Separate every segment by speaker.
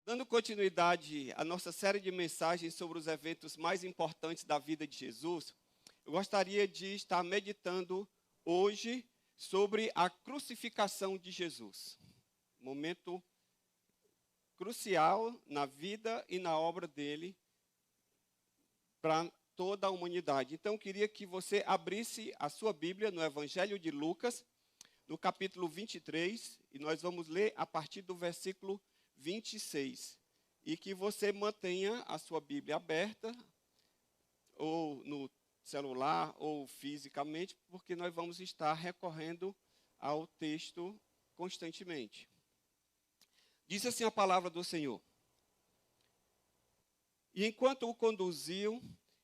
Speaker 1: Dando continuidade à nossa série de mensagens sobre os eventos mais importantes da vida de Jesus, eu gostaria de estar meditando hoje sobre a crucificação de Jesus. Momento crucial na vida e na obra dele para toda a humanidade. Então, eu queria que você abrisse a sua Bíblia no Evangelho de Lucas, no capítulo 23, e nós vamos ler a partir do versículo 26. E que você mantenha a sua Bíblia aberta, ou no celular, ou fisicamente, porque nós vamos estar recorrendo ao texto constantemente. Diz assim a palavra do Senhor. E enquanto o conduziam,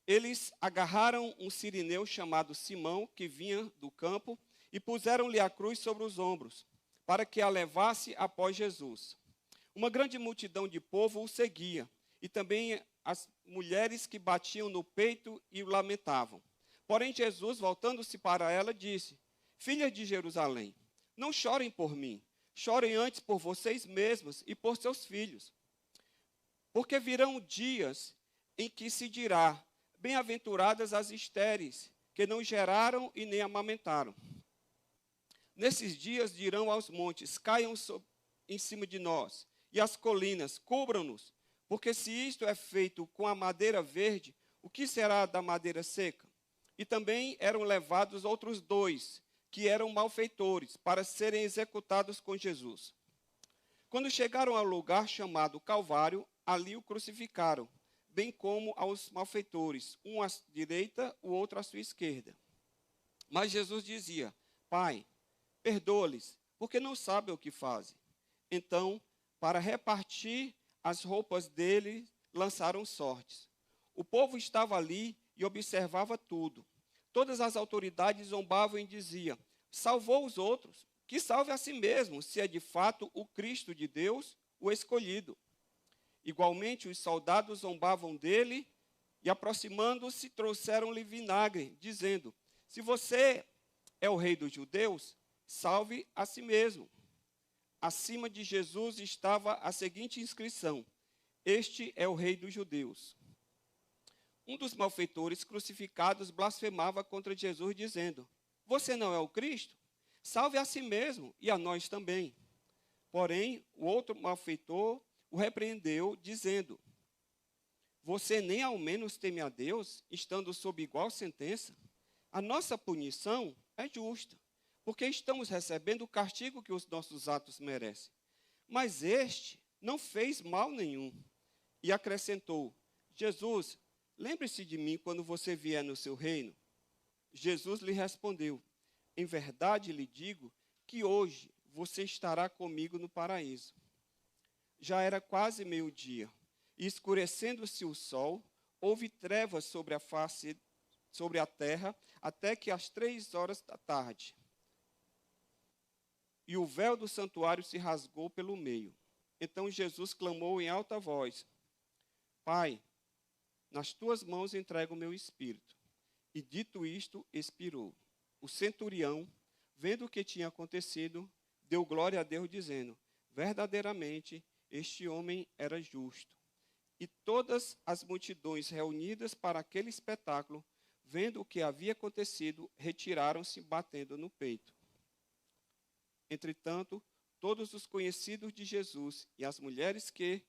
Speaker 1: eles agarraram um sirineu chamado Simão, que vinha do campo, e puseram-lhe a cruz sobre os ombros, para que a levasse após Jesus. Uma grande multidão de povo o seguia, e também as mulheres que batiam no peito e o lamentavam. Porém, Jesus, voltando-se para ela, disse: Filhas de Jerusalém, não chorem por mim, chorem antes por vocês mesmos e por seus filhos. Porque virão dias em que se dirá: Bem-aventuradas as estéreis, que não geraram e nem amamentaram. Nesses dias dirão aos montes: Caiam em cima de nós, e as colinas: Cubram-nos, porque se isto é feito com a madeira verde, o que será da madeira seca? E também eram levados outros dois, que eram malfeitores, para serem executados com Jesus. Quando chegaram ao lugar chamado Calvário, ali o crucificaram, bem como aos malfeitores, um à direita, o outro à sua esquerda. Mas Jesus dizia: Pai, perdoa-lhes, porque não sabem o que fazem. Então, para repartir as roupas dele, lançaram sortes. O povo estava ali e observava tudo. Todas as autoridades zombavam e diziam: Salvou os outros, que salve a si mesmo, se é de fato o Cristo de Deus, o escolhido. Igualmente, os soldados zombavam dele e, aproximando-se, trouxeram-lhe vinagre, dizendo: Se você é o rei dos judeus, salve a si mesmo. Acima de Jesus estava a seguinte inscrição: Este é o rei dos judeus. Um dos malfeitores crucificados blasfemava contra Jesus, dizendo: Você não é o Cristo? Salve a si mesmo e a nós também. Porém, o outro malfeitor o repreendeu, dizendo: Você nem ao menos teme a Deus, estando sob igual sentença? A nossa punição é justa, porque estamos recebendo o castigo que os nossos atos merecem. Mas este não fez mal nenhum. E acrescentou: Jesus, lembre-se de mim quando você vier no seu reino. Jesus lhe respondeu: Em verdade lhe digo que hoje você estará comigo no paraíso. Já era quase meio-dia, e escurecendo-se o sol, houve trevas sobre a terra, até que às 3 horas da tarde. E o véu do santuário se rasgou pelo meio. Então Jesus clamou em alta voz: Pai, nas tuas mãos entrego o meu espírito. E dito isto, expirou. O centurião, vendo o que tinha acontecido, deu glória a Deus, dizendo: Verdadeiramente, este homem era justo. E todas as multidões reunidas para aquele espetáculo, vendo o que havia acontecido, retiraram-se batendo no peito. Entretanto, todos os conhecidos de Jesus e as mulheres que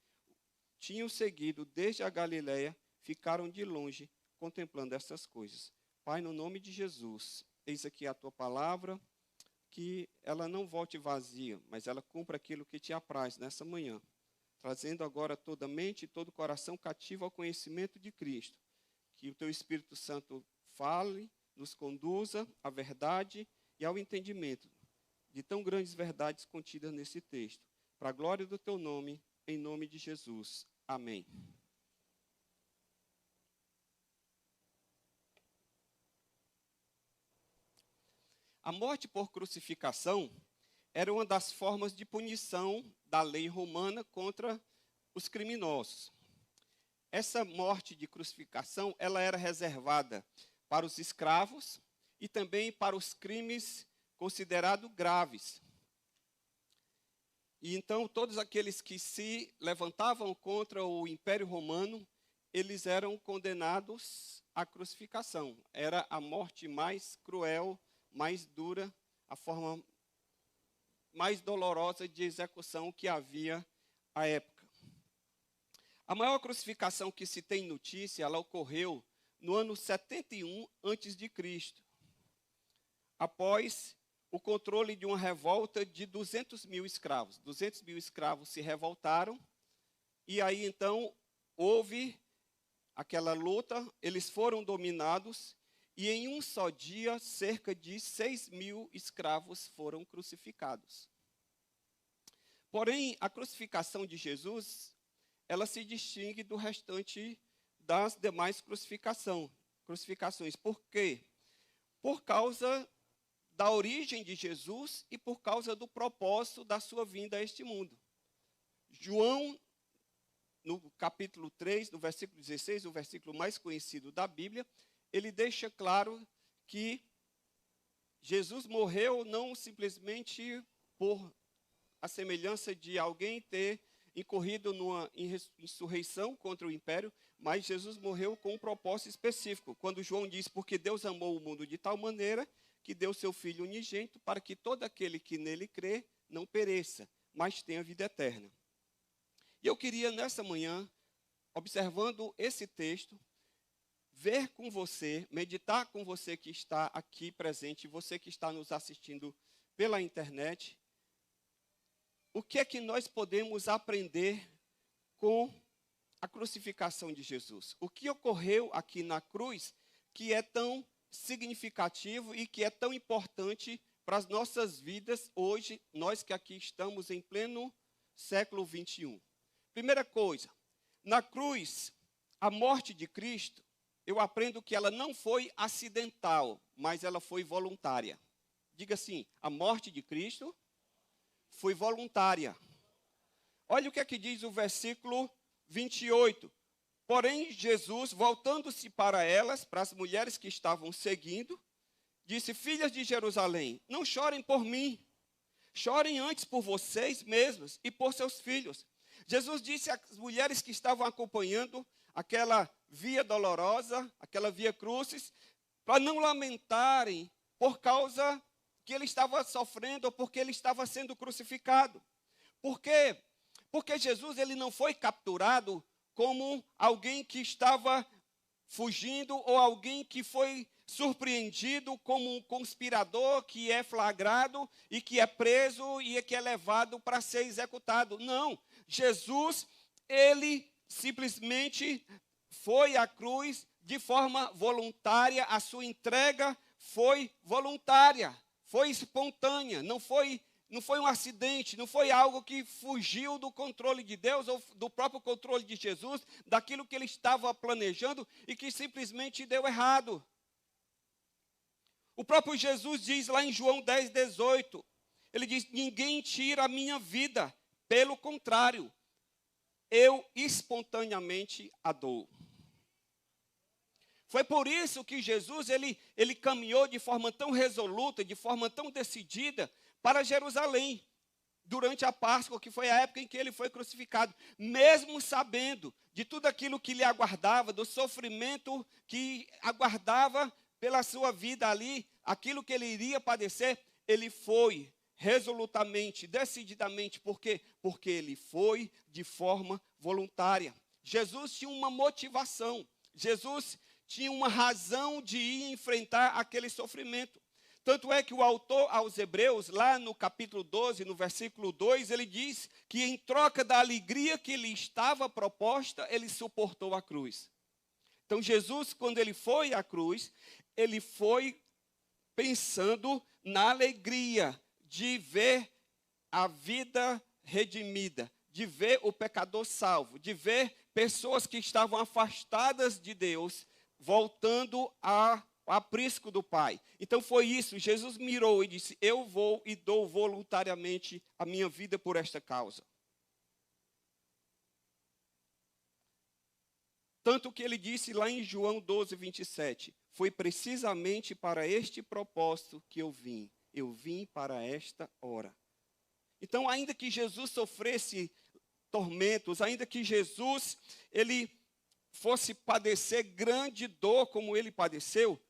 Speaker 1: tinham seguido desde a Galiléia ficaram de longe contemplando essas coisas. Pai, no nome de Jesus, eis aqui a tua palavra, que ela não volte vazia, mas ela cumpra aquilo que te apraz nessa manhã, trazendo agora toda a mente e todo o coração cativo ao conhecimento de Cristo. Que o teu Espírito Santo fale, nos conduza à verdade e ao entendimento de tão grandes verdades contidas nesse texto. Para a glória do teu nome, em nome de Jesus. Amém. A morte por crucificação era uma das formas de punição da lei romana contra os criminosos. Essa morte de crucificação, ela era reservada para os escravos e também para os crimes considerados graves. E então todos aqueles que se levantavam contra o Império Romano, eles eram condenados à crucificação. Era a morte mais cruel, mais dura, a forma mais dolorosa de execução que havia à época. A maior crucificação que se tem notícia, ela ocorreu no ano 71 a.C., após o controle de uma revolta de 200 mil escravos. 200 mil escravos se revoltaram, e aí então houve aquela luta, eles foram dominados, e em um só dia, cerca de 6 mil escravos foram crucificados. Porém, a crucificação de Jesus, ela se distingue do restante das demais crucificações. Por quê? Por causa da origem de Jesus e por causa do propósito da sua vinda a este mundo. João, no capítulo 3, no versículo 16, o versículo mais conhecido da Bíblia, ele deixa claro que Jesus morreu não simplesmente por a semelhança de alguém ter incorrido numa insurreição contra o império, mas Jesus morreu com um propósito específico. Quando João diz, porque Deus amou o mundo de tal maneira que deu seu Filho unigênito para que todo aquele que nele crê não pereça, mas tenha vida eterna. E eu queria, nessa manhã, observando esse texto, ver com você, meditar com você que está aqui presente, você que está nos assistindo pela internet, o que é que nós podemos aprender com a crucificação de Jesus? O que ocorreu aqui na cruz que é tão significativo e que é tão importante para as nossas vidas hoje, nós que aqui estamos em pleno século 21. Primeira coisa, na cruz, a morte de Cristo, eu aprendo que ela não foi acidental, mas ela foi voluntária. Diga assim, a morte de Cristo foi voluntária. Olha o que é que diz o versículo 28. Porém, Jesus, voltando-se para elas, para as mulheres que estavam seguindo, disse, filhas de Jerusalém, não chorem por mim, chorem antes por vocês mesmas e por seus filhos. Jesus disse às mulheres que estavam acompanhando aquela via dolorosa, aquela via crucis, para não lamentarem por causa que ele estava sofrendo ou porque ele estava sendo crucificado. Por quê? Porque Jesus ele não foi capturado como alguém que estava fugindo ou alguém que foi surpreendido como um conspirador que é flagrado e que é preso e que é levado para ser executado. Não, Jesus, ele simplesmente foi à cruz de forma voluntária, a sua entrega foi voluntária, foi espontânea, não foi um acidente, não foi algo que fugiu do controle de Deus ou do próprio controle de Jesus, daquilo que ele estava planejando e que simplesmente deu errado. O próprio Jesus diz lá em João 10:18, ele diz, ninguém tira a minha vida, pelo contrário, eu espontaneamente a dou. Foi por isso que Jesus ele caminhou de forma tão resoluta, de forma tão decidida, para Jerusalém, durante a Páscoa, que foi a época em que ele foi crucificado, mesmo sabendo de tudo aquilo que lhe aguardava, do sofrimento que aguardava pela sua vida ali, aquilo que ele iria padecer, ele foi resolutamente, decididamente, por quê? Porque ele foi de forma voluntária. Jesus tinha uma motivação, Jesus tinha uma razão de ir enfrentar aquele sofrimento. Tanto é que o autor aos Hebreus, lá no capítulo 12, no versículo 2, ele diz que em troca da alegria que lhe estava proposta, ele suportou a cruz. Então Jesus, quando ele foi à cruz, ele foi pensando na alegria de ver a vida redimida, de ver o pecador salvo, de ver pessoas que estavam afastadas de Deus, voltando ao aprisco do Pai. Então foi isso, Jesus mirou e disse, eu vou e dou voluntariamente a minha vida por esta causa. Tanto que ele disse lá em João 12:27, foi precisamente para este propósito que eu vim para esta hora. Então, ainda que Jesus sofresse tormentos, ainda que Jesus ele fosse padecer grande dor como ele padeceu,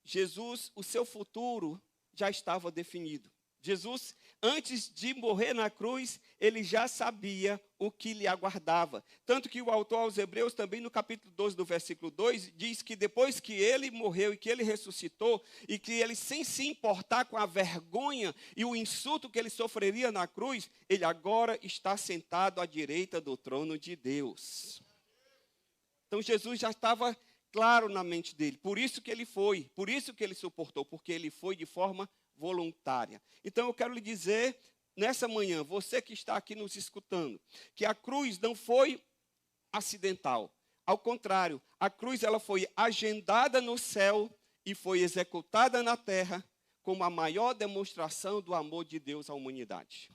Speaker 1: Jesus, o seu futuro já estava definido. Jesus, antes de morrer na cruz, ele já sabia o que lhe aguardava. Tanto que o autor aos Hebreus, também no capítulo 12, do versículo 2, diz que depois que ele morreu e que ele ressuscitou, e que ele, sem se importar com a vergonha e o insulto que ele sofreria na cruz, ele agora está sentado à direita do trono de Deus. Então Jesus já estava claro na mente dele. Por isso que ele foi, por isso que ele suportou, porque ele foi de forma voluntária. Então eu quero lhe dizer, nessa manhã, você que está aqui nos escutando, que a cruz não foi acidental. Ao contrário, a cruz ela foi agendada no céu e foi executada na terra como a maior demonstração do amor de Deus à humanidade.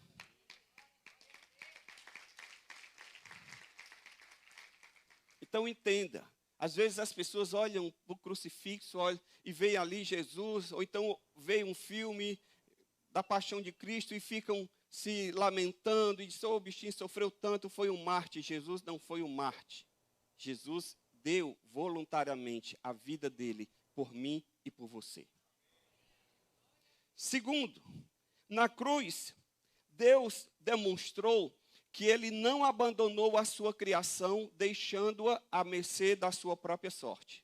Speaker 1: Então entenda, às vezes as pessoas olham para o crucifixo e veem ali Jesus, ou então veem um filme da Paixão de Cristo e ficam se lamentando e dizem, o bichinho sofreu tanto, foi um mártir. Jesus não foi um mártir. Jesus deu voluntariamente a vida dele por mim e por você. Segundo, na cruz, Deus demonstrou que ele não abandonou a sua criação, deixando-a à mercê da sua própria sorte.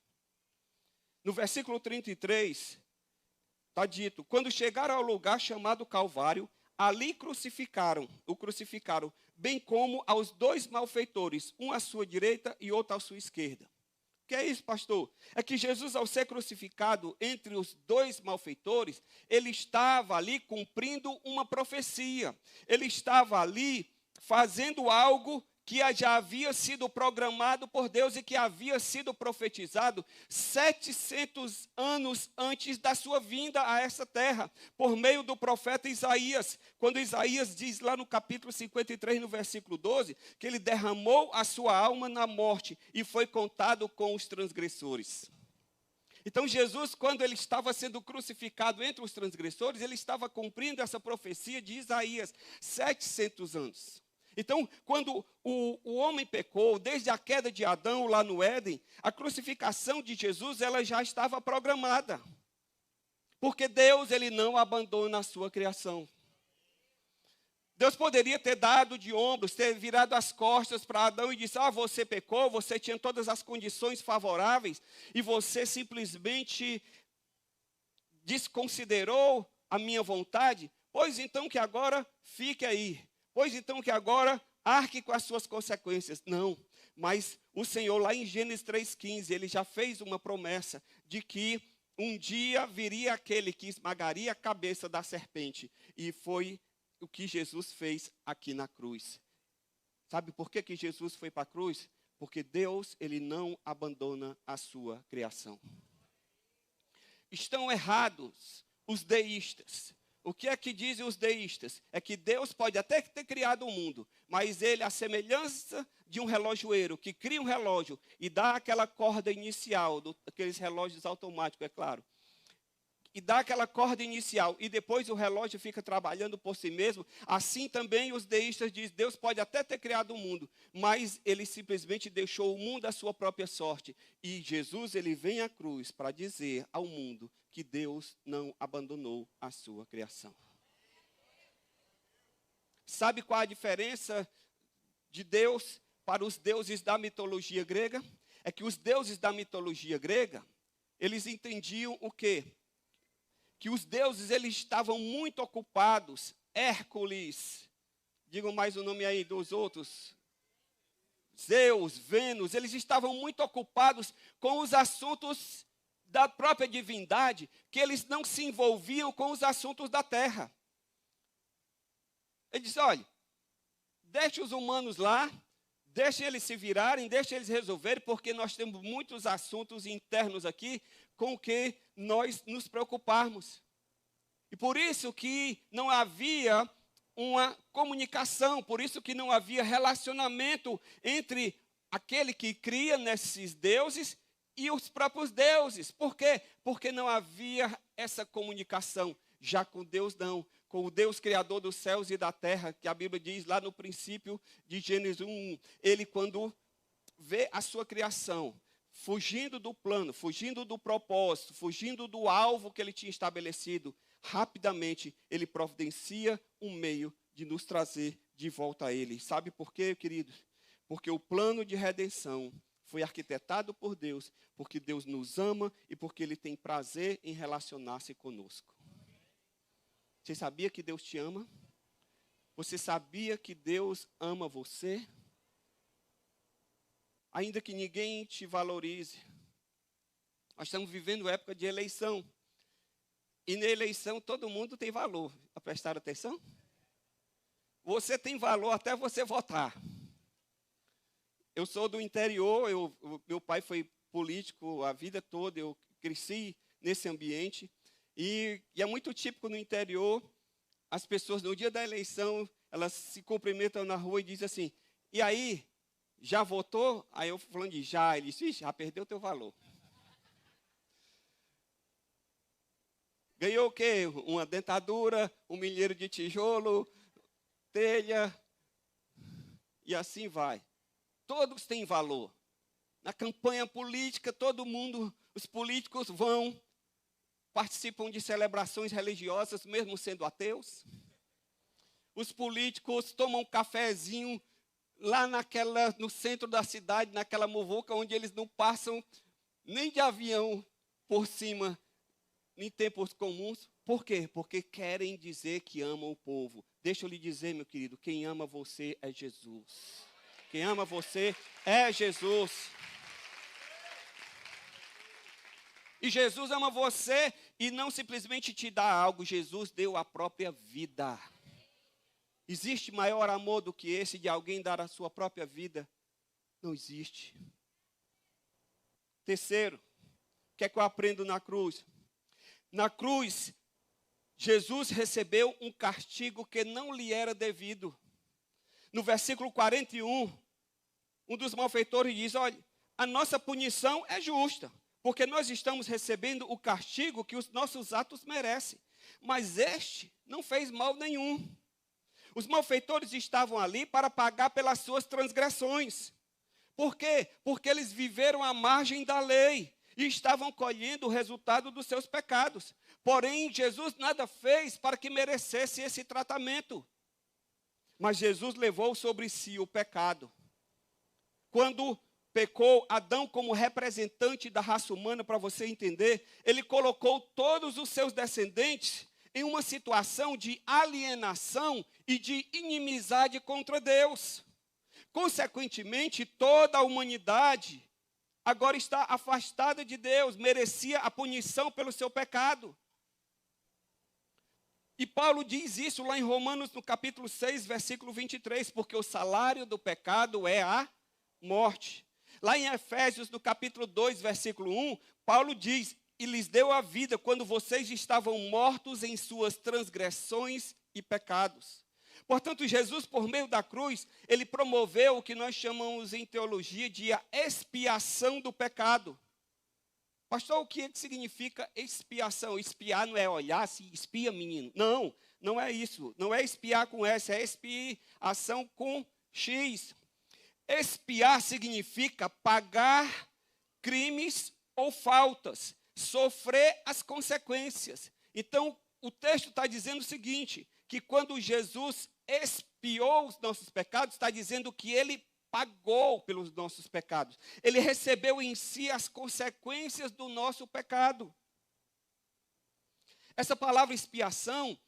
Speaker 1: No versículo 33, está dito, quando chegaram ao lugar chamado Calvário, ali o crucificaram, bem como aos 2 malfeitores, um à sua direita e outro à sua esquerda. O que é isso, pastor? É que Jesus, ao ser crucificado entre os 2 malfeitores, ele estava ali cumprindo uma profecia. Ele estava ali fazendo algo que já havia sido programado por Deus e que havia sido profetizado 700 anos antes da sua vinda a essa terra, por meio do profeta Isaías. Quando Isaías diz lá no capítulo 53, no versículo 12, que ele derramou a sua alma na morte e foi contado com os transgressores. Então Jesus, quando ele estava sendo crucificado entre os transgressores, ele estava cumprindo essa profecia de Isaías, 700 anos. Então, quando o homem pecou, desde a queda de Adão lá no Éden, a crucificação de Jesus ela já estava programada. Porque Deus ele não abandona a sua criação. Deus poderia ter dado de ombros, ter virado as costas para Adão e disse, você pecou, você tinha todas as condições favoráveis, e você simplesmente desconsiderou a minha vontade, pois então que agora fique aí. Pois então que agora arque com as suas consequências. Não, mas o Senhor lá em Gênesis 3,15, ele já fez uma promessa de que um dia viria aquele que esmagaria a cabeça da serpente. E foi o que Jesus fez aqui na cruz. Sabe por que Jesus foi para a cruz? Porque Deus, ele não abandona a sua criação. Estão errados os deístas. O que é que dizem os deístas? É que Deus pode até ter criado o mundo, mas ele, a semelhança de um relojoeiro, que cria um relógio e dá aquela corda inicial, aqueles relógios automáticos, é claro, e dá aquela corda inicial, e depois o relógio fica trabalhando por si mesmo, assim também os deístas dizem, Deus pode até ter criado o mundo, mas ele simplesmente deixou o mundo à sua própria sorte. E Jesus, ele vem à cruz para dizer ao mundo que Deus não abandonou a sua criação. Sabe qual a diferença de Deus para os deuses da mitologia grega? É que os deuses da mitologia grega, eles entendiam o quê? Que os deuses eles estavam muito ocupados. Hércules, digam mais o nome aí dos outros. Zeus, Vênus, eles estavam muito ocupados com os assuntos da própria divindade, que eles não se envolviam com os assuntos da terra. Ele diz, olha, deixe os humanos lá, deixe eles se virarem, deixe eles resolverem, porque nós temos muitos assuntos internos aqui com que nós nos preocuparmos. E por isso que não havia uma comunicação, por isso que não havia relacionamento entre aquele que cria nesses deuses e os próprios deuses. Por quê? Porque não havia essa comunicação. Já com Deus não. com o Deus criador dos céus e da terra, que a Bíblia diz lá no princípio de Gênesis 1, ele quando vê a sua criação, fugindo do plano, fugindo do propósito, fugindo do alvo que ele tinha estabelecido, rapidamente ele providencia um meio de nos trazer de volta a ele. Sabe por quê, queridos? Porque o plano de redenção foi arquitetado por Deus, porque Deus nos ama e porque ele tem prazer em relacionar-se conosco. Você sabia que Deus te ama? Você sabia que Deus ama você? Ainda que ninguém te valorize. Nós estamos vivendo época de eleição. E na eleição todo mundo tem valor. Prestaram atenção? Você tem valor até você votar. Eu sou do interior, meu pai foi político a vida toda, eu cresci nesse ambiente. E é muito típico no interior, as pessoas no dia da eleição, elas se cumprimentam na rua e dizem assim, e aí, já votou? Aí eu falando de já, ele disse, já perdeu o teu valor. Ganhou o quê? Uma dentadura, um milheiro de tijolo, telha, e assim vai. Todos têm valor. Na campanha política, todo mundo, os políticos vão, participam de celebrações religiosas, mesmo sendo ateus. Os políticos tomam um cafezinho lá no centro da cidade, naquela muvuca, onde eles não passam nem de avião por cima, em tempos comuns. Por quê? Porque querem dizer que amam o povo. Deixa eu lhe dizer, meu querido, quem ama você é Jesus. Quem ama você é Jesus. E Jesus ama você e não simplesmente te dá algo. Jesus deu a própria vida. Existe maior amor do que esse de alguém dar a sua própria vida? Não existe. Terceiro, o que é que eu aprendo na cruz? Na cruz, Jesus recebeu um castigo que não lhe era devido. No versículo 41, um dos malfeitores diz, olha, a nossa punição é justa, porque nós estamos recebendo o castigo que os nossos atos merecem. Mas este não fez mal nenhum. Os malfeitores estavam ali para pagar pelas suas transgressões. Por quê? Porque eles viveram à margem da lei e estavam colhendo o resultado dos seus pecados. Porém, Jesus nada fez para que merecesse esse tratamento. Mas Jesus levou sobre si o pecado. Quando pecou, Adão, como representante da raça humana, para você entender, ele colocou todos os seus descendentes em uma situação de alienação e de inimizade contra Deus. Consequentemente, toda a humanidade agora está afastada de Deus, merecia a punição pelo seu pecado. E Paulo diz isso lá em Romanos, no capítulo 6, versículo 23, porque o salário do pecado é a morte. Lá em Efésios, no capítulo 2, versículo 1, Paulo diz, e lhes deu a vida quando vocês estavam mortos em suas transgressões e pecados. Portanto, Jesus, por meio da cruz, ele promoveu o que nós chamamos em teologia de a expiação do pecado. Pastor, o que significa expiação? Espiar não é olhar se espia, menino. Não, não é isso. Não é espiar com S, é expiação com X. Expiar significa pagar crimes ou faltas, sofrer as consequências. Então, o texto está dizendo o seguinte, que quando Jesus expiou os nossos pecados, está dizendo que ele pagou pelos nossos pecados. Ele recebeu em si as consequências do nosso pecado. Essa palavra expiação,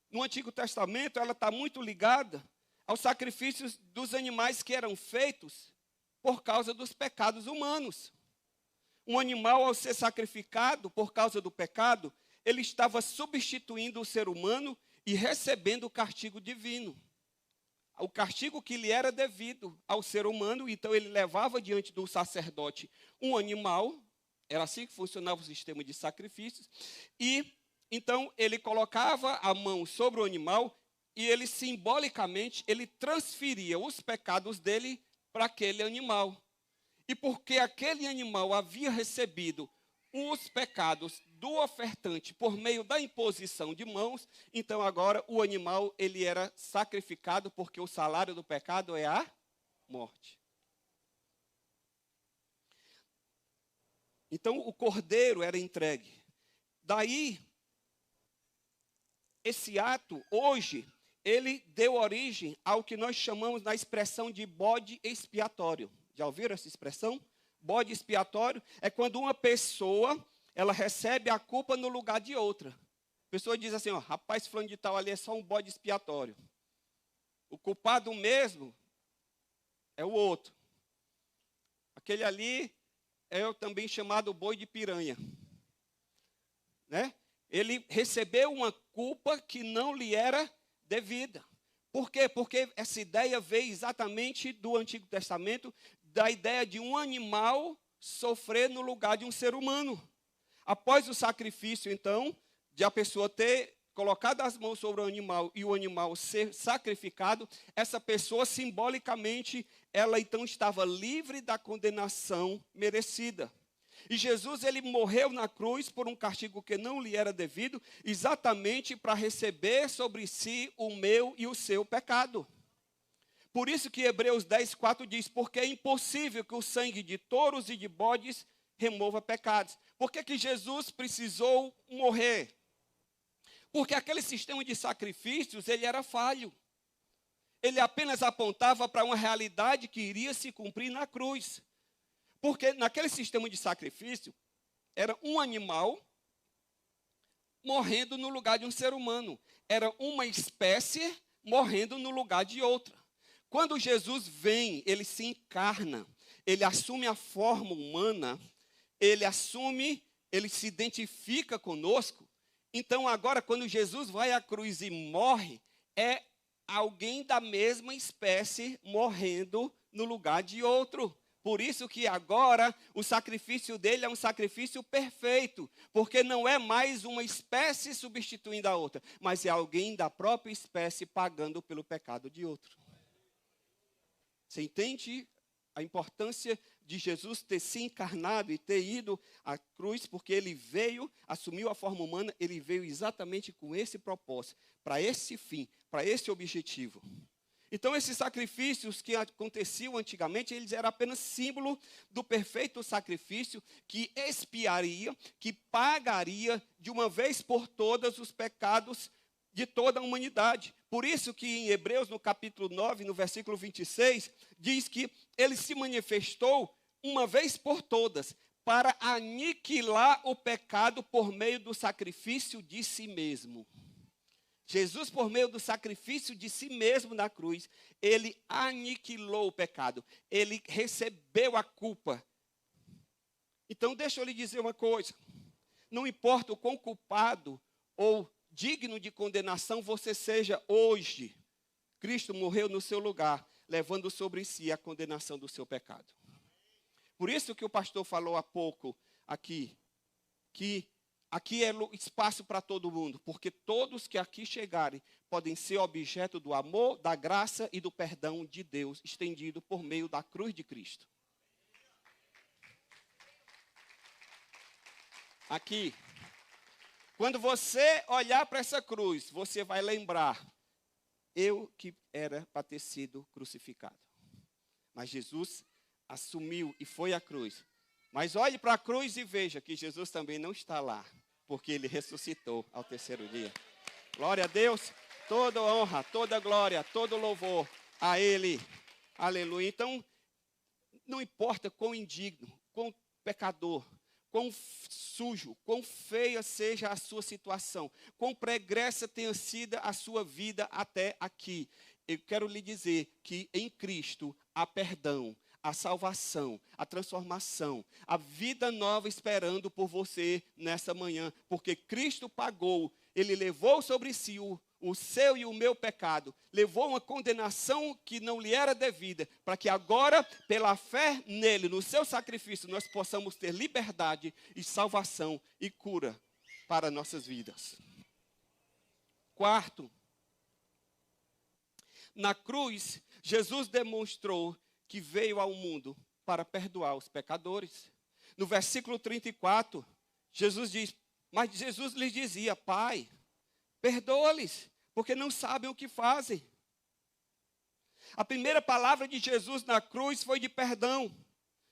Speaker 1: no Antigo Testamento, ela está muito ligada aos sacrifícios dos animais que eram feitos por causa dos pecados humanos. Um animal, ao ser sacrificado por causa do pecado, ele estava substituindo o ser humano e recebendo o castigo divino. O castigo que lhe era devido ao ser humano, então ele levava diante do sacerdote um animal, era assim que funcionava o sistema de sacrifícios, e então ele colocava a mão sobre o animal e ele simbolicamente, ele transferia os pecados dele para aquele animal. E porque aquele animal havia recebido os pecados do ofertante por meio da imposição de mãos, então agora o animal ele era sacrificado porque o salário do pecado é a morte. Então o cordeiro era entregue. Daí, esse ato, hoje, ele deu origem ao que nós chamamos na expressão de bode expiatório. Já ouviram essa expressão? Bode expiatório é quando uma pessoa, ela recebe a culpa no lugar de outra. A pessoa diz assim, ó, rapaz, fulano de tal ali é só um bode expiatório. O culpado mesmo é o outro. Aquele ali é o também chamado boi de piranha. Né? Ele recebeu uma culpa que não lhe era devida. Por quê? Porque essa ideia veio exatamente do Antigo Testamento, da ideia de um animal sofrer no lugar de um ser humano. Após o sacrifício, então, de a pessoa ter colocado as mãos sobre o animal e o animal ser sacrificado, essa pessoa, simbolicamente, ela então estava livre da condenação merecida. E Jesus, ele morreu na cruz por um castigo que não lhe era devido, exatamente para receber sobre si o meu e o seu pecado. Por isso que Hebreus 10:4 diz, porque é impossível que o sangue de touros e de bodes remova pecados. Por que Jesus precisou morrer? Porque aquele sistema de sacrifícios, ele era falho. Ele apenas apontava para uma realidade que iria se cumprir na cruz. Porque naquele sistema de sacrifício, era um animal morrendo no lugar de um ser humano. Era uma espécie morrendo no lugar de outra. Quando Jesus vem, ele se encarna, ele assume a forma humana, ele se identifica conosco. Então agora, quando Jesus vai à cruz e morre, é alguém da mesma espécie morrendo no lugar de outro. Por isso que agora o sacrifício dele é um sacrifício perfeito, porque não é mais uma espécie substituindo a outra, mas é alguém da própria espécie pagando pelo pecado de outro. Você entende a importância de Jesus ter se encarnado e ter ido à cruz, porque ele veio, assumiu a forma humana, ele veio exatamente com esse propósito, para esse fim, para esse objetivo. Então, esses sacrifícios que aconteciam antigamente, eles eram apenas símbolo do perfeito sacrifício que expiaria, que pagaria de uma vez por todas os pecados de toda a humanidade. Por isso que em Hebreus, no capítulo 9, no versículo 26, diz que ele se manifestou uma vez por todas, para aniquilar o pecado por meio do sacrifício de si mesmo. Jesus, por meio do sacrifício de si mesmo na cruz, ele aniquilou o pecado. Ele recebeu a culpa. Então, deixa eu lhe dizer uma coisa. Não importa o quão culpado ou digno de condenação você seja hoje, Cristo morreu no seu lugar, levando sobre si a condenação do seu pecado. Por isso que o pastor falou há pouco aqui, que aqui é espaço para todo mundo, porque todos que aqui chegarem podem ser objeto do amor, da graça e do perdão de Deus, estendido por meio da cruz de Cristo. Aqui, quando você olhar para essa cruz, você vai lembrar, eu que era para ter sido crucificado. Mas Jesus assumiu e foi à cruz. Mas olhe para a cruz e veja que Jesus também não está lá, porque ele ressuscitou ao terceiro dia. Glória a Deus, toda honra, toda glória, todo louvor a ele. Aleluia. Então, não importa quão indigno, quão pecador, quão sujo, quão feia seja a sua situação, quão pregressa tenha sido a sua vida até aqui. Eu quero lhe dizer que em Cristo há perdão, a salvação, a transformação, a vida nova esperando por você nessa manhã, porque Cristo pagou, ele levou sobre si o seu e o meu pecado, levou uma condenação que não lhe era devida, para que agora, pela fé nele, no seu sacrifício, nós possamos ter liberdade e salvação e cura para nossas vidas. Quarto, na cruz, Jesus demonstrou que veio ao mundo para perdoar os pecadores. No versículo 34, Mas Jesus lhes dizia: Pai, perdoa-lhes, porque não sabem o que fazem. A primeira palavra de Jesus na cruz foi de perdão.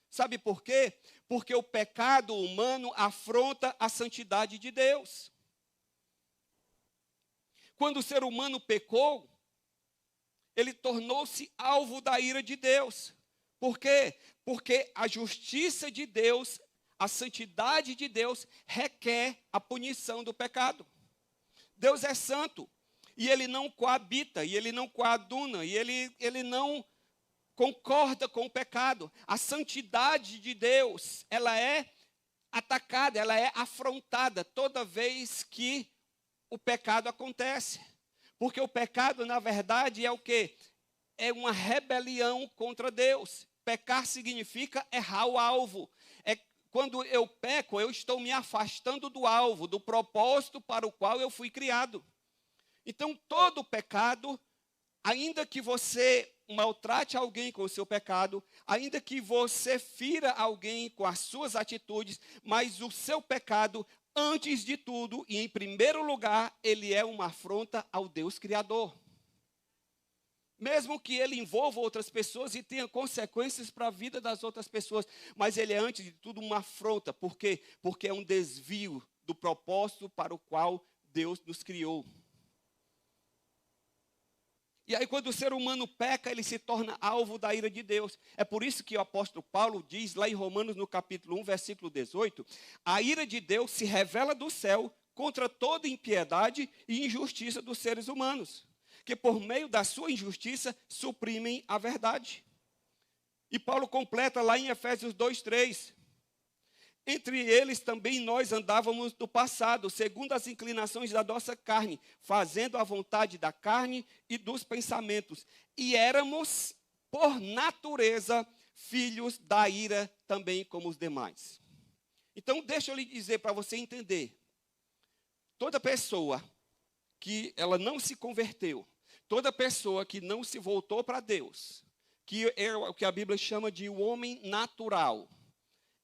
Speaker 1: Sabe por quê? Porque o pecado humano afronta a santidade de Deus. Quando o ser humano pecou, ele tornou-se alvo da ira de Deus. Por quê? Porque a justiça de Deus, a santidade de Deus, requer a punição do pecado. Deus é santo, e ele não coabita, e ele não coaduna, e ele não concorda com o pecado. A santidade de Deus, ela é atacada, ela é afrontada toda vez que o pecado acontece. Porque o pecado, na verdade, é o quê? É uma rebelião contra Deus. Pecar significa errar o alvo. Quando eu peco, eu estou me afastando do alvo, do propósito para o qual eu fui criado. Então, todo pecado, ainda que você maltrate alguém com o seu pecado, ainda que você fira alguém com as suas atitudes, mas o seu pecado, antes de tudo e em primeiro lugar, ele é uma afronta ao Deus Criador. Mesmo que ele envolva outras pessoas e tenha consequências para a vida das outras pessoas, mas ele é, antes de tudo, uma afronta. Por quê? Porque é um desvio do propósito para o qual Deus nos criou. E aí, quando o ser humano peca, ele se torna alvo da ira de Deus. É por isso que o apóstolo Paulo diz, lá em Romanos, no capítulo 1, versículo 18, a ira de Deus se revela do céu contra toda impiedade e injustiça dos seres humanos, que por meio da sua injustiça suprimem a verdade. E Paulo completa lá em Efésios 2:3. Entre eles também nós andávamos no passado, segundo as inclinações da nossa carne, fazendo a vontade da carne e dos pensamentos. E éramos, por natureza, filhos da ira também como os demais. Então, deixa eu lhe dizer para você entender. Toda pessoa que ela não se converteu, toda pessoa que não se voltou para Deus, que é o que a Bíblia chama de o homem natural,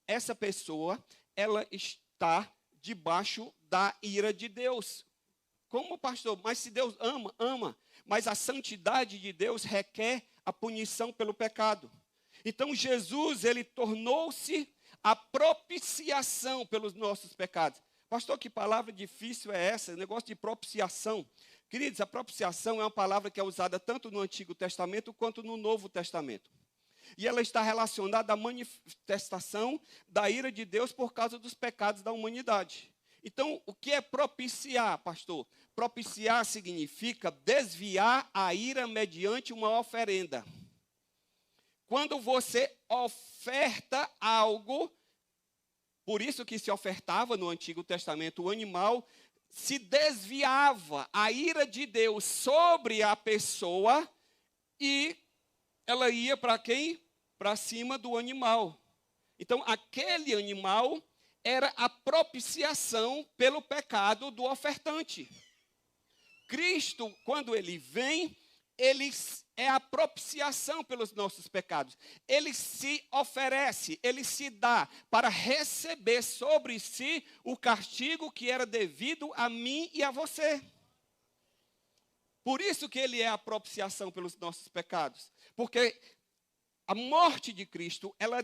Speaker 1: essa pessoa, ela está debaixo da ira de Deus. Como, pastor? Mas se Deus ama, ama. Mas a santidade de Deus requer a punição pelo pecado. Então, Jesus, ele tornou-se a propiciação pelos nossos pecados. Pastor, que palavra difícil é essa? O negócio de propiciação. Queridos, a propiciação é uma palavra que é usada tanto no Antigo Testamento quanto no Novo Testamento. E ela está relacionada à manifestação da ira de Deus por causa dos pecados da humanidade. Então, o que é propiciar, pastor? Propiciar significa desviar a ira mediante uma oferenda. Quando você oferta algo, por isso que se ofertava no Antigo Testamento o animal, se desviava a ira de Deus sobre a pessoa e ela ia para quem? Para cima do animal. Então, aquele animal era a propiciação pelo pecado do ofertante. Cristo, quando ele vem, ele é a propiciação pelos nossos pecados. Ele se oferece, ele se dá para receber sobre si o castigo que era devido a mim e a você. Por isso que ele é a propiciação pelos nossos pecados. Porque a morte de Cristo, ela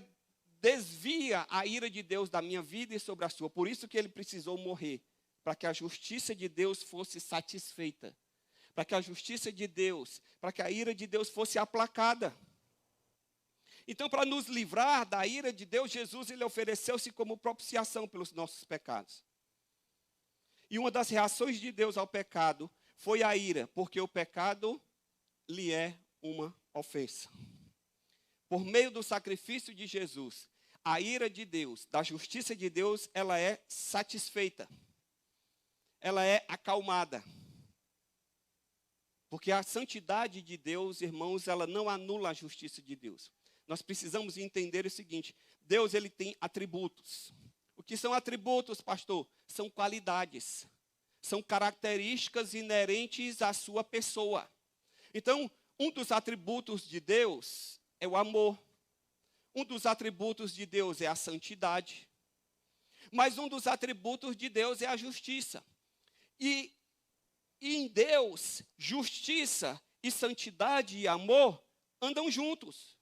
Speaker 1: desvia a ira de Deus da minha vida e sobre a sua. Por isso que ele precisou morrer, para que a justiça de Deus fosse satisfeita. Para que a justiça de Deus, para que a ira de Deus fosse aplacada. Então, para nos livrar da ira de Deus, Jesus, ele ofereceu-se como propiciação pelos nossos pecados. E uma das reações de Deus ao pecado foi a ira, porque o pecado lhe é uma ofensa. Por meio do sacrifício de Jesus, a ira de Deus, da justiça de Deus, ela é satisfeita. Ela é acalmada. Porque a santidade de Deus, irmãos, ela não anula a justiça de Deus. Nós precisamos entender o seguinte: Deus, ele tem atributos. O que são atributos, pastor? São qualidades. São características inerentes à sua pessoa. Então, um dos atributos de Deus é o amor. Um dos atributos de Deus é a santidade. Mas um dos atributos de Deus é a justiça. E em Deus, justiça e santidade e amor andam juntos.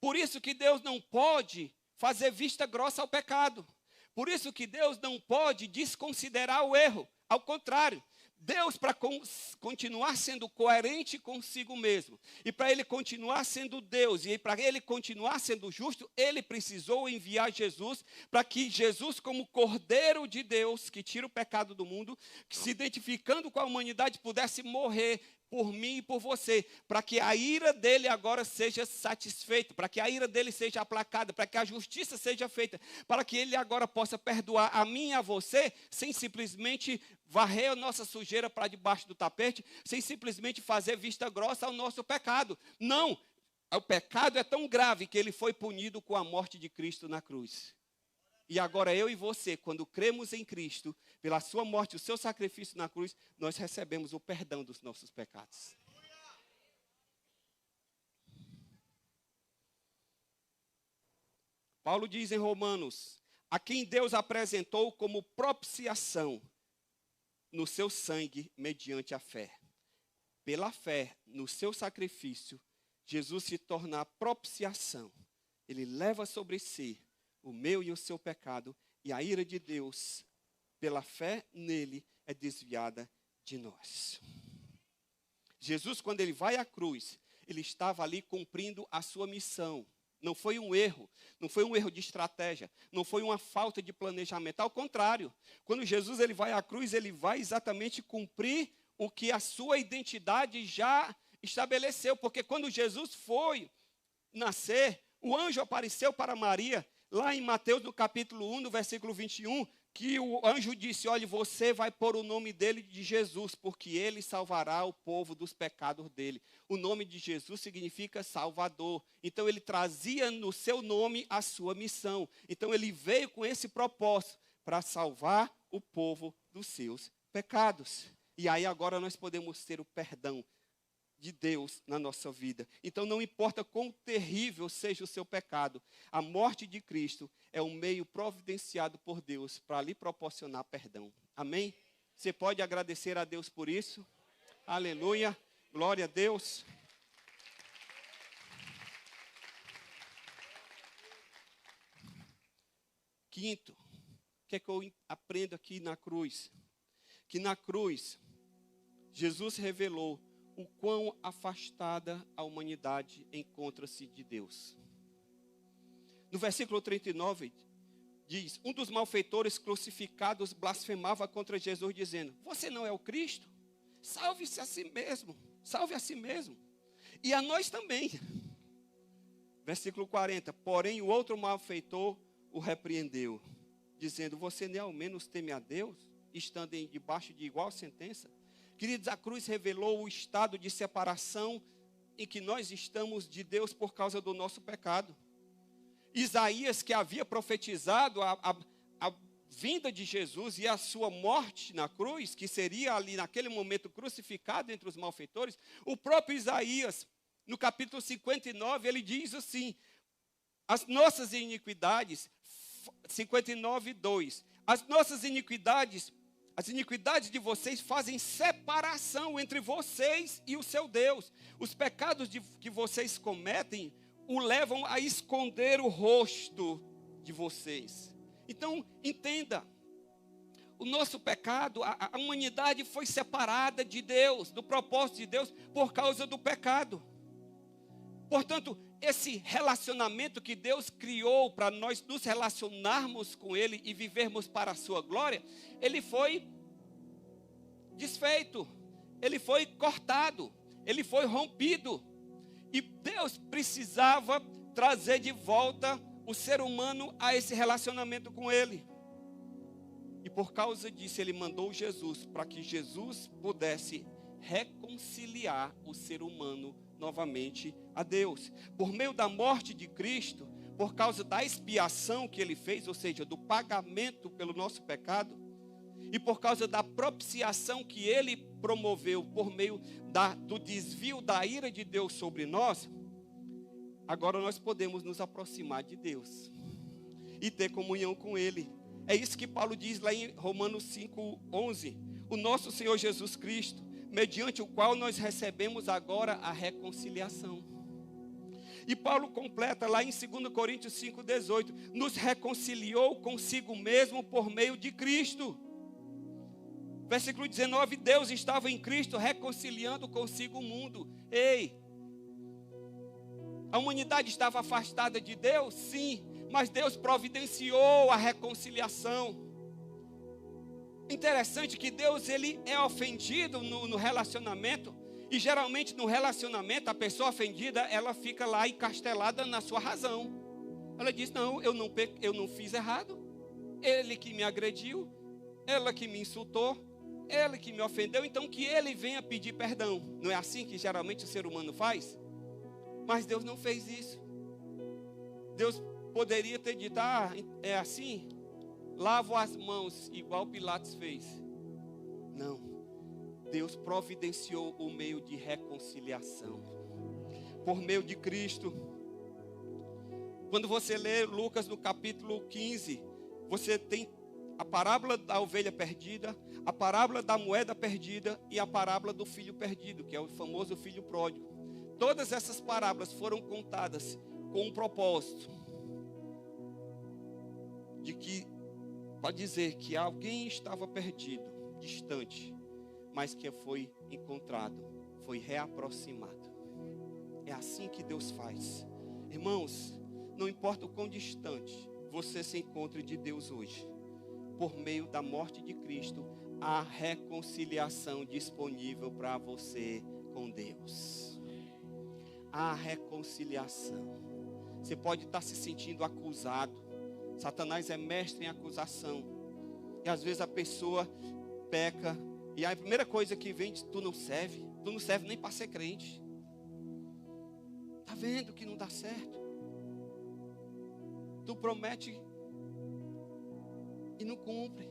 Speaker 1: Por isso que Deus não pode fazer vista grossa ao pecado. Por isso que Deus não pode desconsiderar o erro. Ao contrário, Deus, para continuar sendo coerente consigo mesmo, e para Ele continuar sendo Deus, e para Ele continuar sendo justo, Ele precisou enviar Jesus, para que Jesus, como Cordeiro de Deus, que tira o pecado do mundo, que se identificando com a humanidade, pudesse morrer por mim e por você, para que a ira dele agora seja satisfeita, para que a ira dele seja aplacada, para que a justiça seja feita, para que ele agora possa perdoar a mim e a você, sem simplesmente varrer a nossa sujeira para debaixo do tapete, sem simplesmente fazer vista grossa ao nosso pecado. Não, o pecado é tão grave que ele foi punido com a morte de Cristo na cruz. E agora eu e você, quando cremos em Cristo, pela sua morte, o seu sacrifício na cruz, nós recebemos o perdão dos nossos pecados. Paulo diz em Romanos, a quem Deus apresentou como propiciação no seu sangue mediante a fé. Pela fé, no seu sacrifício, Jesus se torna a propiciação. Ele leva sobre si o meu e o seu pecado, e a ira de Deus, pela fé nele, é desviada de nós. Jesus, quando ele vai à cruz, ele estava ali cumprindo a sua missão. Não foi um erro, não foi um erro de estratégia, não foi uma falta de planejamento. Ao contrário, quando Jesus ele vai à cruz, ele vai exatamente cumprir o que a sua identidade já estabeleceu. Porque quando Jesus foi nascer, o anjo apareceu para Maria, lá em Mateus, no capítulo 1, no versículo 21, que o anjo disse, olha, você vai pôr o nome dele de Jesus, porque ele salvará o povo dos pecados dele. O nome de Jesus significa Salvador. Então, ele trazia no seu nome a sua missão. Então, ele veio com esse propósito, para salvar o povo dos seus pecados. E aí, agora, nós podemos ter o perdão de Deus na nossa vida. Então não importa quão terrível seja o seu pecado, a morte de Cristo é um meio providenciado por Deus para lhe proporcionar perdão. Amém? Você pode agradecer a Deus por isso? Aleluia, glória a Deus. Quinto, o que é que eu aprendo aqui na cruz? Que na cruz, Jesus revelou o quão afastada a humanidade encontra-se de Deus. No versículo 39, diz, um dos malfeitores crucificados blasfemava contra Jesus, dizendo, você não é o Cristo? Salve-se a si mesmo, salve a si mesmo, e a nós também. Versículo 40, porém o outro malfeitor o repreendeu, dizendo, você nem ao menos teme a Deus, estando debaixo de igual sentença? Queridos, a cruz revelou o estado de separação em que nós estamos de Deus por causa do nosso pecado. Isaías, que havia profetizado a vinda de Jesus e a sua morte na cruz, que seria ali naquele momento crucificado entre os malfeitores, o próprio Isaías, no capítulo 59, ele diz assim, as nossas iniquidades, 59, 2, as nossas iniquidades, as iniquidades de vocês fazem separação entre vocês e o seu Deus. Os pecados que vocês cometem o levam a esconder o rosto de vocês. Então, entenda, o nosso pecado, a humanidade foi separada de Deus, do propósito de Deus, por causa do pecado. Portanto, esse relacionamento que Deus criou para nós nos relacionarmos com Ele e vivermos para a sua glória, ele foi desfeito, ele foi cortado, ele foi rompido. E Deus precisava trazer de volta o ser humano a esse relacionamento com Ele. E por causa disso, Ele mandou Jesus, para que Jesus pudesse reconciliar o ser humano novamente a Deus. Por meio da morte de Cristo, por causa da expiação que Ele fez, ou seja, do pagamento pelo nosso pecado, e por causa da propiciação que Ele promoveu por meio do desvio da ira de Deus sobre nós, agora nós podemos nos aproximar de Deus. e ter comunhão com Ele. É isso que Paulo diz lá em Romanos 5:11. O nosso Senhor Jesus Cristo, mediante o qual nós recebemos agora a reconciliação. E Paulo completa lá em 2 Coríntios 5:18, nos reconciliou consigo mesmo por meio de Cristo. Versículo 19, Deus estava em Cristo reconciliando consigo o mundo. Ei, a humanidade estava afastada de Deus? Sim, mas Deus providenciou a reconciliação. Interessante que Deus, ele é ofendido no relacionamento, e geralmente no relacionamento a pessoa ofendida, ela fica lá encastelada na sua razão. Ela diz, não, eu não fiz errado, ele que me agrediu, ela que me insultou, ele que me ofendeu, então que ele venha pedir perdão. Não é assim que geralmente o ser humano faz? Mas Deus não fez isso. Deus poderia ter dito, é assim? Lavo as mãos, igual Pilatos fez. Não. Deus providenciou o meio de reconciliação. Por meio de Cristo. Quando você lê Lucas no capítulo 15, você tem a parábola da ovelha perdida, a parábola da moeda perdida e a parábola do filho perdido, que é o famoso filho pródigo. Todas essas parábolas foram contadas com um propósito de que, para dizer que alguém estava perdido, distante, mas que foi encontrado, foi reaproximado. É assim que Deus faz. Irmãos, não importa o quão distante você se encontre de Deus hoje, por meio da morte de Cristo, há reconciliação disponível para você com Deus. Há reconciliação. Você pode estar se sentindo acusado. Satanás é mestre em acusação. E às vezes a pessoa peca. E a primeira coisa que vem diz, tu não serve nem para ser crente. Está vendo que não dá certo? Tu promete e não cumpre.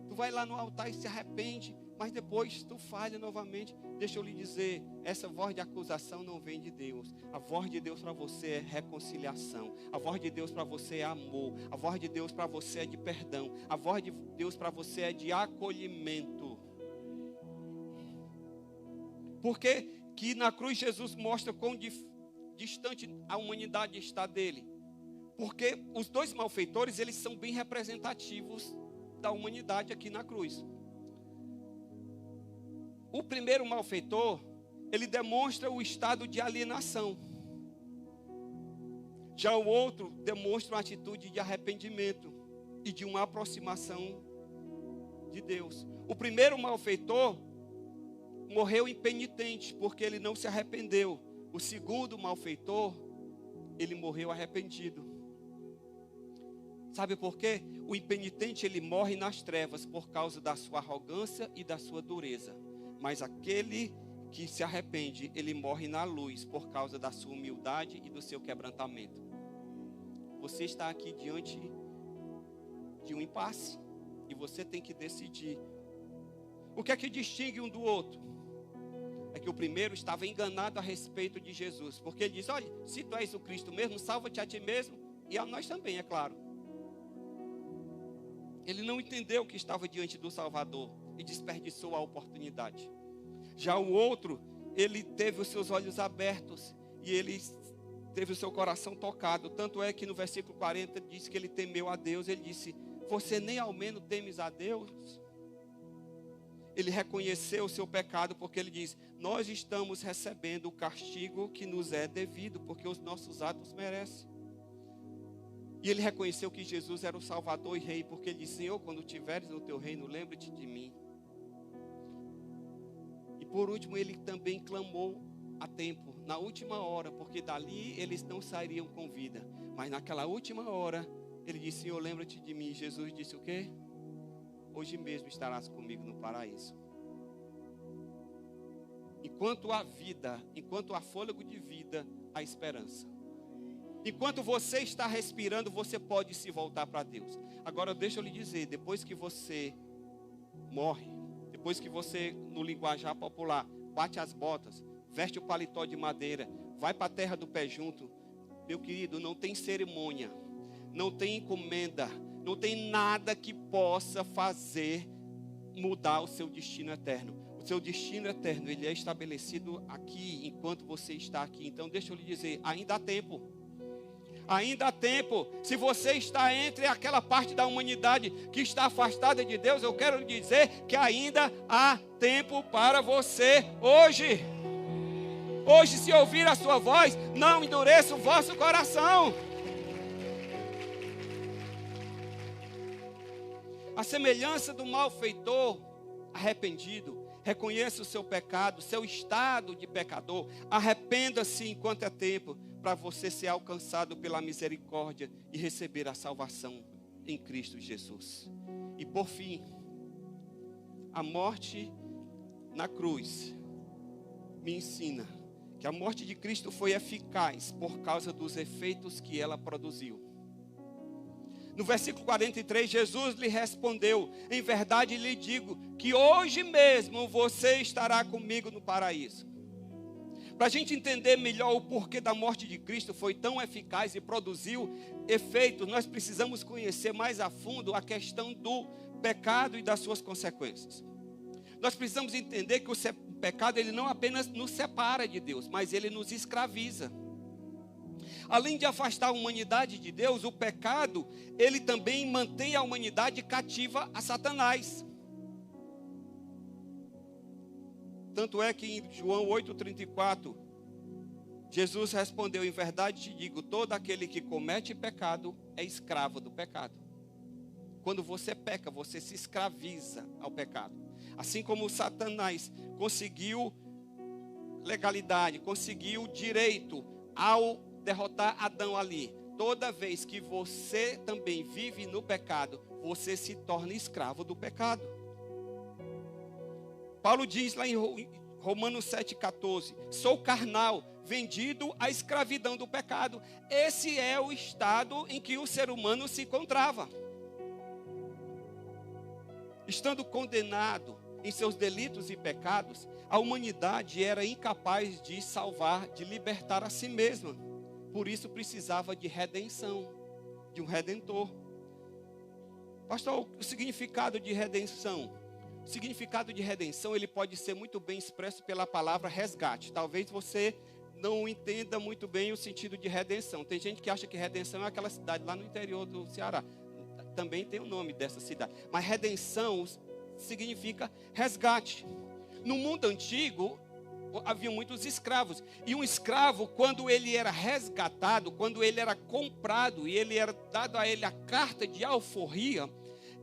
Speaker 1: Tu vai lá no altar e se arrepende, mas depois tu falha novamente. Deixa eu lhe dizer, essa voz de acusação não vem de Deus. A voz de Deus para você é reconciliação. A voz de Deus para você é amor. A voz de Deus para você é de perdão. A voz de Deus para você é de acolhimento. Porque que na cruz Jesus mostra quão distante a humanidade está dele. Porque os dois malfeitores, eles são bem representativos da humanidade aqui na cruz. O primeiro malfeitor, ele demonstra o estado de alienação. Já o outro demonstra uma atitude de arrependimento e de uma aproximação de Deus. O primeiro malfeitor morreu impenitente porque ele não se arrependeu. O segundo malfeitor, ele morreu arrependido. Sabe por quê? O impenitente, ele morre nas trevas por causa da sua arrogância e da sua dureza. Mas aquele que se arrepende, ele morre na luz por causa da sua humildade e do seu quebrantamento. Você está aqui diante de um impasse e você tem que decidir. O que é que distingue um do outro? É que o primeiro estava enganado a respeito de Jesus. Porque ele diz, olha, se tu és o Cristo mesmo, salva-te a ti mesmo e a nós também, é claro. Ele não entendeu que estava diante do Salvador e desperdiçou a oportunidade. Já o outro, ele teve os seus olhos abertos e ele teve o seu coração tocado. Tanto é que no versículo 40 diz que ele temeu a Deus. Ele disse, você nem ao menos temes a Deus? Ele reconheceu o seu pecado porque ele diz, nós estamos recebendo o castigo que nos é devido, porque os nossos atos merecem. E ele reconheceu que Jesus era o Salvador e Rei, porque ele disse, Senhor, quando estiveres no teu reino, lembra-te de mim. E por último, ele também clamou a tempo, na última hora, porque dali eles não sairiam com vida. Mas naquela última hora, ele disse, Senhor, lembra-te de mim. Jesus disse o quê? Hoje mesmo estarás comigo no paraíso. Enquanto há vida, enquanto há fôlego de vida, há esperança. Enquanto você está respirando, você pode se voltar para Deus. Agora deixa eu lhe dizer, depois que você morre, depois que você, no linguajar popular, bate as botas, veste o paletó de madeira, vai para a terra do pé junto, meu querido, não tem cerimônia, não tem encomenda, não tem nada que possa fazer mudar o seu destino eterno. O seu destino eterno, ele é estabelecido aqui, enquanto você está aqui. Então, deixa eu lhe dizer, ainda há tempo. Ainda há tempo. Se você está entre aquela parte da humanidade que está afastada de Deus, eu quero lhe dizer que ainda há tempo para você hoje. Hoje, se ouvir a sua voz, não endureça o vosso coração. A semelhança do malfeitor arrependido, reconheça o seu pecado, seu estado de pecador. Arrependa-se enquanto é tempo, para você ser alcançado pela misericórdia e receber a salvação em Cristo Jesus. E por fim, a morte na cruz me ensina que a morte de Cristo foi eficaz por causa dos efeitos que ela produziu. No versículo 43, Jesus lhe respondeu: em verdade lhe digo que hoje mesmo você estará comigo no paraíso. Para a gente entender melhor o porquê da morte de Cristo foi tão eficaz e produziu efeitos, nós precisamos conhecer mais a fundo a questão do pecado e das suas consequências. Nós precisamos entender que o pecado, ele não apenas nos separa de Deus, mas ele nos escraviza. Além de afastar a humanidade de Deus, o pecado, ele também mantém a humanidade cativa a Satanás. Tanto é que em João 8,34, Jesus respondeu: em verdade te digo, todo aquele que comete pecado é escravo do pecado. Quando você peca, você se escraviza ao pecado. Assim como Satanás conseguiu legalidade, conseguiu direito ao derrotar Adão ali. Toda vez que você também vive no pecado, você se torna escravo do pecado. Paulo diz lá em Romanos 7,14, sou carnal, vendido à escravidão do pecado. Esse é o estado em que o ser humano se encontrava. Estando condenado em seus delitos e pecados, a humanidade era incapaz de salvar, de libertar a si mesma. Por isso precisava de redenção, de um redentor. Pastor, o significado de redenção? O significado de redenção, ele pode ser muito bem expresso pela palavra resgate. Talvez você não entenda muito bem o sentido de redenção. Tem gente que acha que redenção é aquela cidade lá no interior do Ceará. Também tem o nome dessa cidade. Mas redenção significa resgate. No mundo antigo, havia muitos escravos. E um escravo, quando ele era resgatado, quando ele era comprado e ele era dado a ele a carta de alforria,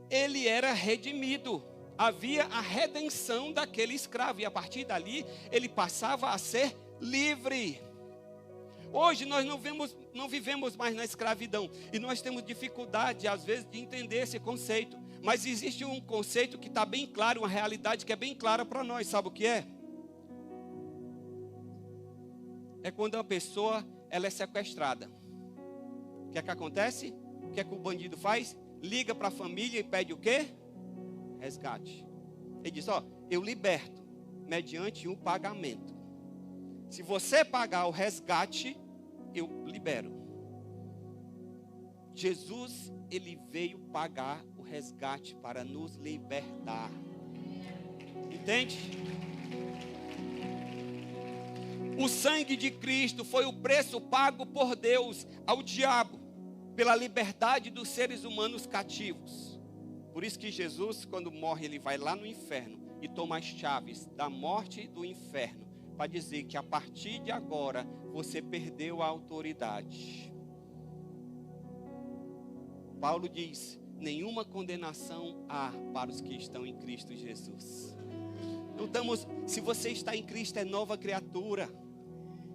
Speaker 1: ele era redimido. Havia a redenção daquele escravo, e a partir dali ele passava a ser livre. Hoje nós não vivemos mais na escravidão, e nós temos dificuldade às vezes de entender esse conceito, mas existe um conceito que está bem claro, uma realidade que é bem clara para nós. Sabe o que é? É quando uma pessoa ela é sequestrada. O que é que acontece? O que é que o bandido faz? Liga para a família e pede o quê? Resgate. Ele diz: ó, eu liberto mediante um pagamento. Se você pagar o resgate, eu libero. Jesus, ele veio pagar o resgate para nos libertar. Entende? O sangue de Cristo foi o preço pago por Deus ao diabo pela liberdade dos seres humanos cativos. Por isso que Jesus, quando morre, ele vai lá no inferno e toma as chaves da morte e do inferno, para dizer que a partir de agora você perdeu a autoridade. Paulo diz: nenhuma condenação há para os que estão em Cristo Jesus. Então, se você está em Cristo, é nova criatura.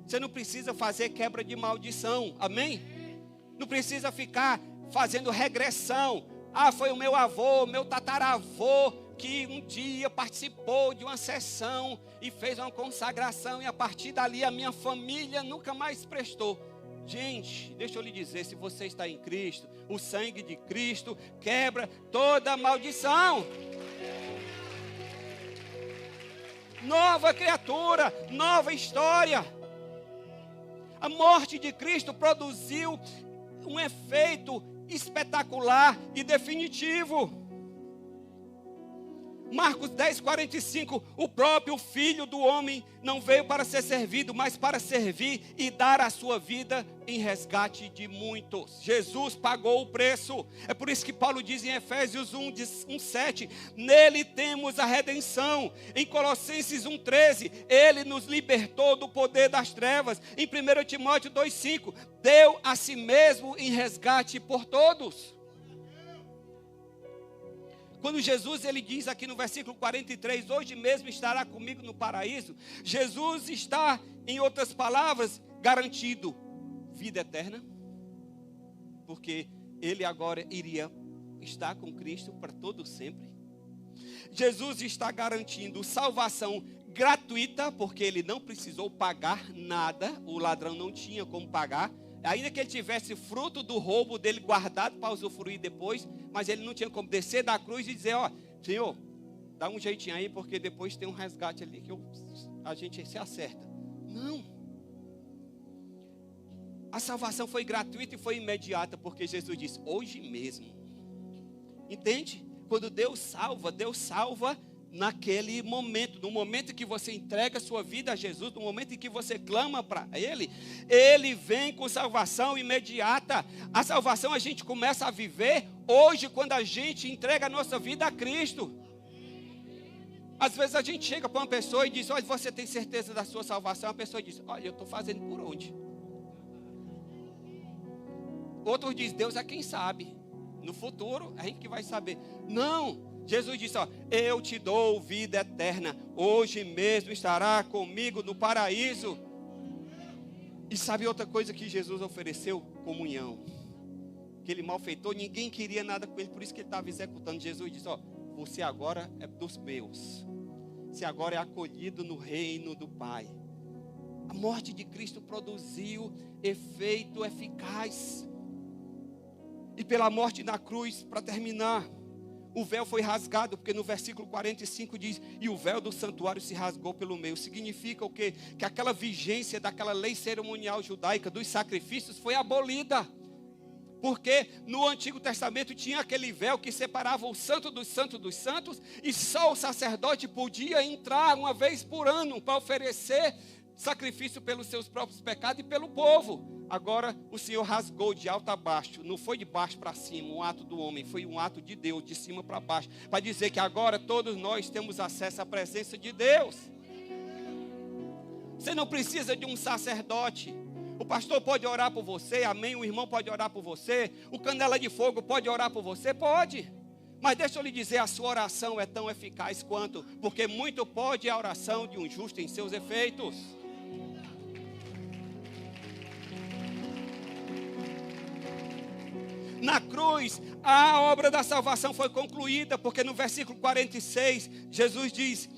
Speaker 1: Você não precisa fazer quebra de maldição, amém? Não precisa ficar fazendo regressão. Ah, foi o meu avô, meu tataravô, que um dia participou de uma sessão e fez uma consagração, e a partir dali a minha família nunca mais prestou. Gente, deixa eu lhe dizer, se você está em Cristo, o sangue de Cristo quebra toda maldição. Nova criatura, nova história. A morte de Cristo produziu um efeito espetacular e definitivo. Marcos 10, 45, o próprio Filho do Homem não veio para ser servido, mas para servir e dar a sua vida em resgate de muitos. Jesus pagou o preço. É por isso que Paulo diz em Efésios 1:7, nele temos a redenção. Em Colossenses 1:13, ele nos libertou do poder das trevas. Em 1 Timóteo 2:5, deu a si mesmo em resgate por todos. Quando Jesus ele diz aqui no versículo 43, hoje mesmo estará comigo no paraíso, Jesus está, em outras palavras, garantido vida eterna, porque ele agora iria estar com Cristo para todo sempre. Jesus está garantindo salvação gratuita, porque ele não precisou pagar nada, o ladrão não tinha como pagar. Ainda que ele tivesse fruto do roubo dele guardado para usufruir depois, mas ele não tinha como descer da cruz e dizer, ó, Senhor, dá um jeitinho aí, porque depois tem um resgate ali que a gente se acerta. Não. A salvação foi gratuita e foi imediata, porque Jesus disse, hoje mesmo. Entende? Quando Deus salva naquele momento, no momento que você entrega a sua vida a Jesus, no momento em que você clama para Ele, Ele vem com salvação imediata. A salvação a gente começa a viver hoje, quando a gente entrega a nossa vida a Cristo. Às vezes a gente chega para uma pessoa e diz, olha, você tem certeza da sua salvação? A pessoa diz, olha, eu estou fazendo por onde? Outros dizem, Deus é quem sabe. No futuro, a gente que vai saber. Não. Jesus disse, ó, eu te dou vida eterna, hoje mesmo estará comigo no paraíso. E sabe outra coisa que Jesus ofereceu? Comunhão. Aquele malfeitor, ninguém queria nada com ele, por isso que ele estava executando. Jesus disse, ó, você agora é dos meus, você agora é acolhido no reino do Pai. A morte de Cristo produziu efeito eficaz. E pela morte na cruz, para terminar, o véu foi rasgado, porque no versículo 45 diz, e o véu do santuário se rasgou pelo meio. Significa o quê? Que aquela vigência daquela lei cerimonial judaica dos sacrifícios foi abolida. Porque no Antigo Testamento tinha aquele véu que separava o santo dos santos, e só o sacerdote podia entrar uma vez por ano para oferecer sacrifício pelos seus próprios pecados e pelo povo. Agora o Senhor rasgou de alto a baixo, não foi de baixo para cima, um ato do homem, foi um ato de Deus, de cima para baixo, para dizer que agora todos nós temos acesso à presença de Deus. Você não precisa de um sacerdote. O pastor pode orar por você, amém, o irmão pode orar por você, o canela de fogo pode orar por você, pode. Mas deixa eu lhe dizer, a sua oração é tão eficaz quanto, porque muito pode a oração de um justo em seus efeitos. Na cruz, a obra da salvação foi concluída, porque no versículo 46, Jesus diz,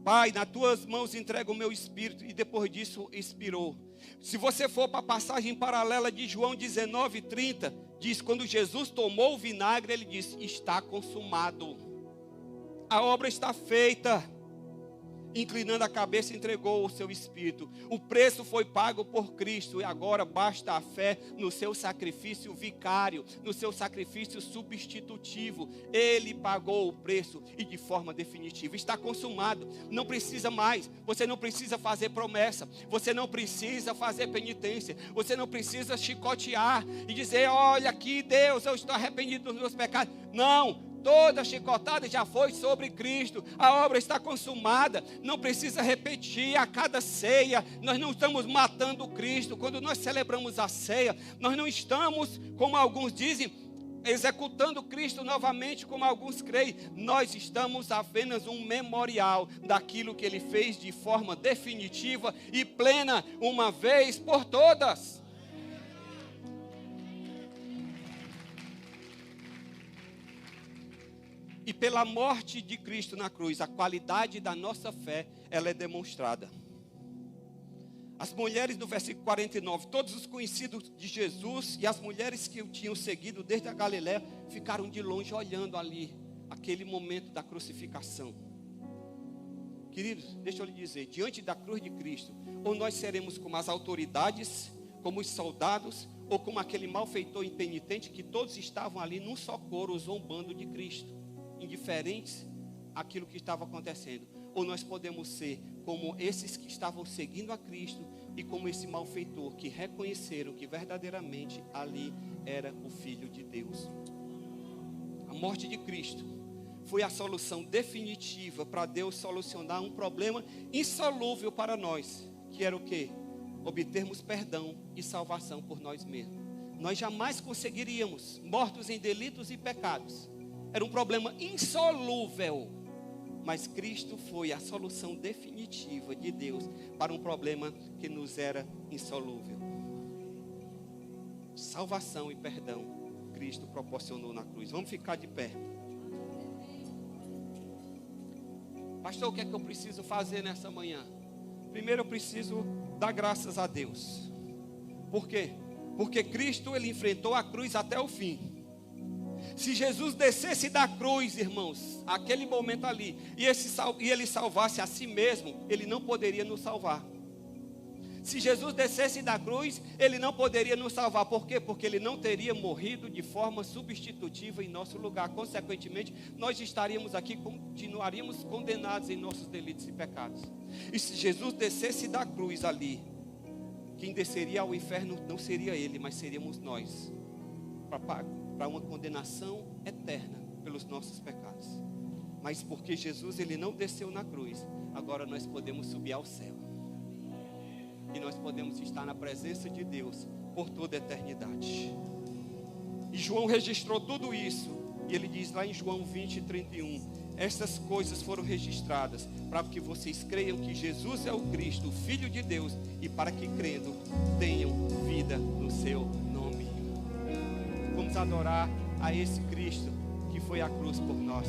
Speaker 1: Pai, nas tuas mãos entrego o meu espírito, e depois disso expirou. Se você for para a passagem paralela de João 19:30, diz, quando Jesus tomou o vinagre, ele disse, está consumado. A obra está feita. Inclinando a cabeça, entregou o seu espírito. O preço foi pago por Cristo, e agora basta a fé no seu sacrifício vicário, no seu sacrifício substitutivo. Ele pagou o preço e de forma definitiva. Está consumado, não precisa mais. Você não precisa fazer promessa, você não precisa fazer penitência, você não precisa chicotear e dizer, olha aqui Deus, eu estou arrependido dos meus pecados. Não. Toda chicotada já foi sobre Cristo. A obra está consumada. Não precisa repetir a cada ceia. Nós não estamos matando Cristo. Quando nós celebramos a ceia, nós não estamos, como alguns dizem, executando Cristo novamente, como alguns creem. Nós estamos apenas um memorial daquilo que Ele fez de forma definitiva e plena, uma vez por todas. E pela morte de Cristo na cruz, a qualidade da nossa fé, ela é demonstrada. As mulheres do versículo 49, todos os conhecidos de Jesus e as mulheres que o tinham seguido desde a Galiléia, ficaram de longe olhando ali, aquele momento da crucificação. Queridos, deixa eu lhe dizer, diante da cruz de Cristo, ou nós seremos como as autoridades, como os soldados, ou como aquele malfeitor impenitente que todos estavam ali num só coro zombando de Cristo, indiferentes àquilo que estava acontecendo. Ou nós podemos ser como esses que estavam seguindo a Cristo e como esse malfeitor que reconheceram que verdadeiramente ali era o Filho de Deus. A morte de Cristo foi a solução definitiva para Deus solucionar um problema insolúvel para nós, que era o quê? Obtermos perdão e salvação por nós mesmos. Nós jamais conseguiríamos, mortos em delitos e pecados. Era um problema insolúvel, mas Cristo foi a solução definitiva de Deus para um problema que nos era insolúvel. Salvação e perdão, Cristo proporcionou na cruz. Vamos ficar de pé. Pastor, o que é que eu preciso fazer nessa manhã? Primeiro eu preciso dar graças a Deus. Por quê? Porque Cristo, ele enfrentou a cruz até o fim. Se Jesus descesse da cruz, irmãos, aquele momento ali, e ele salvasse a si mesmo, ele não poderia nos salvar. Se Jesus descesse da cruz, ele não poderia nos salvar. Por quê? Porque ele não teria morrido de forma substitutiva em nosso lugar. Consequentemente, nós estaríamos aqui, continuaríamos condenados em nossos delitos e pecados. E se Jesus descesse da cruz ali, quem desceria ao inferno não seria ele, mas seríamos nós, para uma condenação eterna pelos nossos pecados. Mas porque Jesus, ele não desceu na cruz, agora nós podemos subir ao céu. E nós podemos estar na presença de Deus por toda a eternidade. E João registrou tudo isso. E ele diz lá em João 20:31: essas coisas foram registradas para que vocês creiam que Jesus é o Cristo, o Filho de Deus, e para que crendo tenham vida no seu nome. Vamos adorar a esse Cristo que foi à cruz por nós.